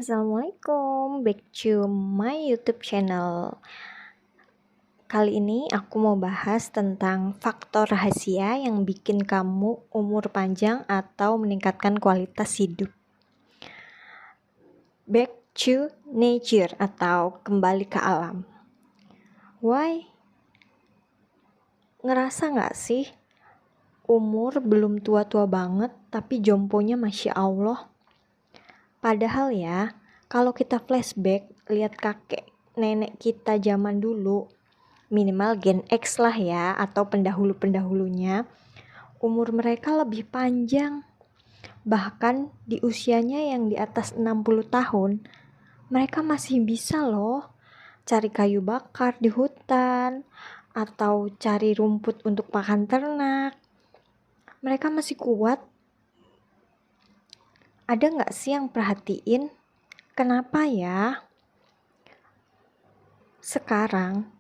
Assalamualaikum, back to my YouTube channel. Kali ini aku mau bahas tentang faktor rahasia yang bikin kamu umur panjang atau meningkatkan kualitas hidup. Back to nature atau kembali ke alam. Why? Ngerasa gak sih umur belum tua-tua banget tapi jomponya Masya Allah? Padahal ya, kalau kita flashback, lihat kakek nenek kita zaman dulu, minimal Gen X lah ya, atau pendahulu-pendahulunya, umur mereka lebih panjang. Bahkan di usianya yang di atas 60 tahun, mereka masih bisa loh cari kayu bakar di hutan, atau cari rumput untuk pakan ternak. Mereka masih kuat. Ada gak sih yang perhatiin? Kenapa ya? Sekarang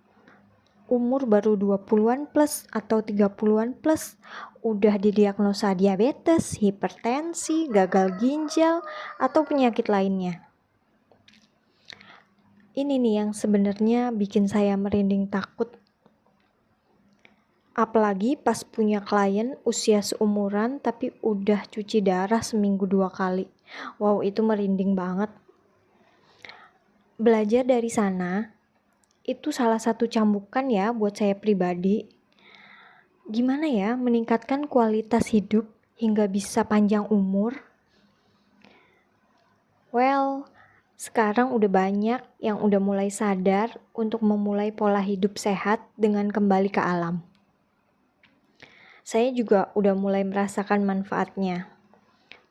umur baru 20-an plus atau 30-an plus udah didiagnosa diabetes, hipertensi, gagal ginjal, atau penyakit lainnya. Ini nih yang sebenarnya bikin saya merinding takut. Apalagi pas punya klien usia seumuran tapi udah cuci darah seminggu 2 kali. Wow, itu merinding banget. Belajar dari sana itu salah satu cambukan ya buat saya pribadi. Gimana ya meningkatkan kualitas hidup hingga bisa panjang umur? Well, sekarang udah banyak yang udah mulai sadar untuk memulai pola hidup sehat dengan kembali ke alam. Saya juga udah mulai merasakan manfaatnya.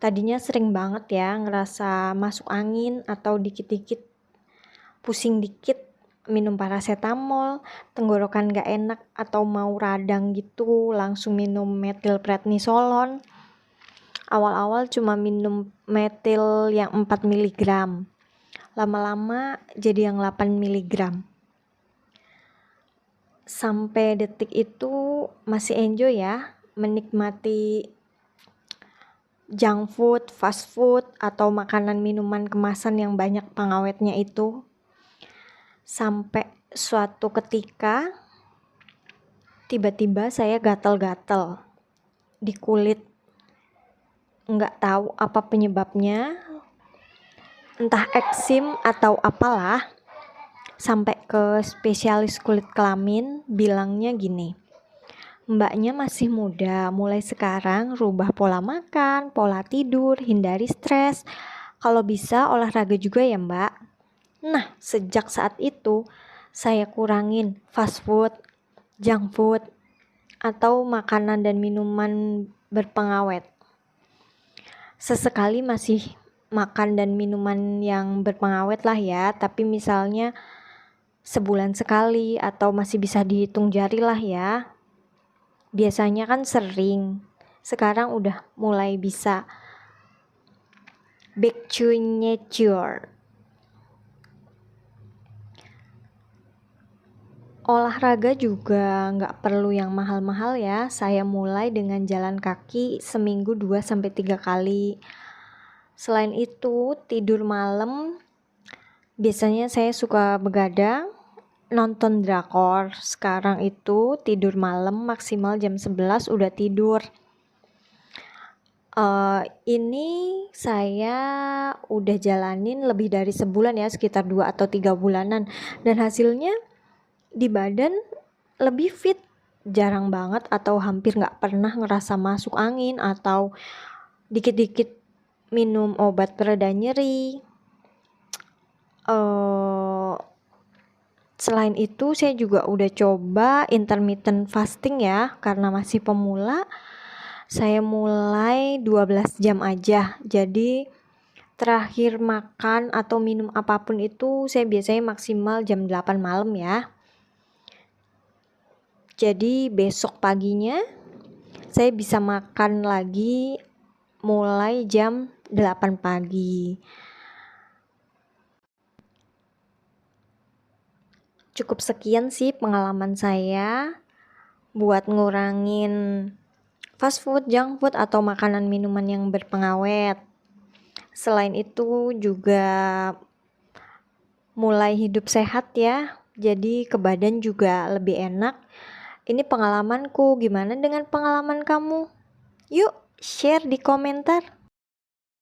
Tadinya sering banget ya ngerasa masuk angin atau dikit-dikit pusing dikit, minum paracetamol, tenggorokan gak enak atau mau radang gitu, langsung minum metilprednisolon. Awal-awal cuma minum metil yang 4 mg, lama-lama jadi yang 8 mg. Sampai detik itu masih enjoy ya menikmati junk food, fast food, atau makanan minuman kemasan yang banyak pengawetnya itu. Sampai suatu ketika tiba-tiba saya gatal-gatal di kulit. Nggak tahu apa penyebabnya, entah eksim atau apalah. Sampai ke spesialis kulit kelamin, bilangnya gini, mbaknya masih muda, mulai sekarang rubah pola makan, pola tidur, hindari stres. Kalau bisa olahraga juga ya mbak. Nah, sejak saat itu saya kurangin fast food, junk food, atau makanan dan minuman berpengawet. Sesekali masih makan dan minuman yang berpengawet lah ya, tapi misalnya sebulan sekali atau masih bisa dihitung jari lah ya. Biasanya kan sering, sekarang udah mulai bisa back to nature. Olahraga juga nggak perlu yang mahal-mahal ya. Saya mulai dengan jalan kaki seminggu 2-3 kali. Selain itu, tidur malam biasanya saya suka begadang, nonton drakor. Sekarang itu tidur malam maksimal jam 11 udah tidur. Ini saya udah jalanin lebih dari sebulan ya, sekitar 2 atau 3 bulanan. Dan hasilnya di badan lebih fit. Jarang banget atau hampir gak pernah ngerasa masuk angin atau dikit-dikit minum obat pereda nyeri. Selain itu saya juga udah coba intermittent fasting ya, karena masih pemula. Saya mulai 12 jam aja. Jadi terakhir makan atau minum apapun itu saya biasanya maksimal jam 8 malam ya. Jadi besok paginya saya bisa makan lagi mulai jam 8 pagi. Cukup sekian sih pengalaman saya buat ngurangin fast food, junk food, atau makanan minuman yang berpengawet. Selain itu juga mulai hidup sehat ya, jadi ke badan juga lebih enak. Ini pengalamanku, gimana dengan pengalaman kamu? Yuk, share di komentar.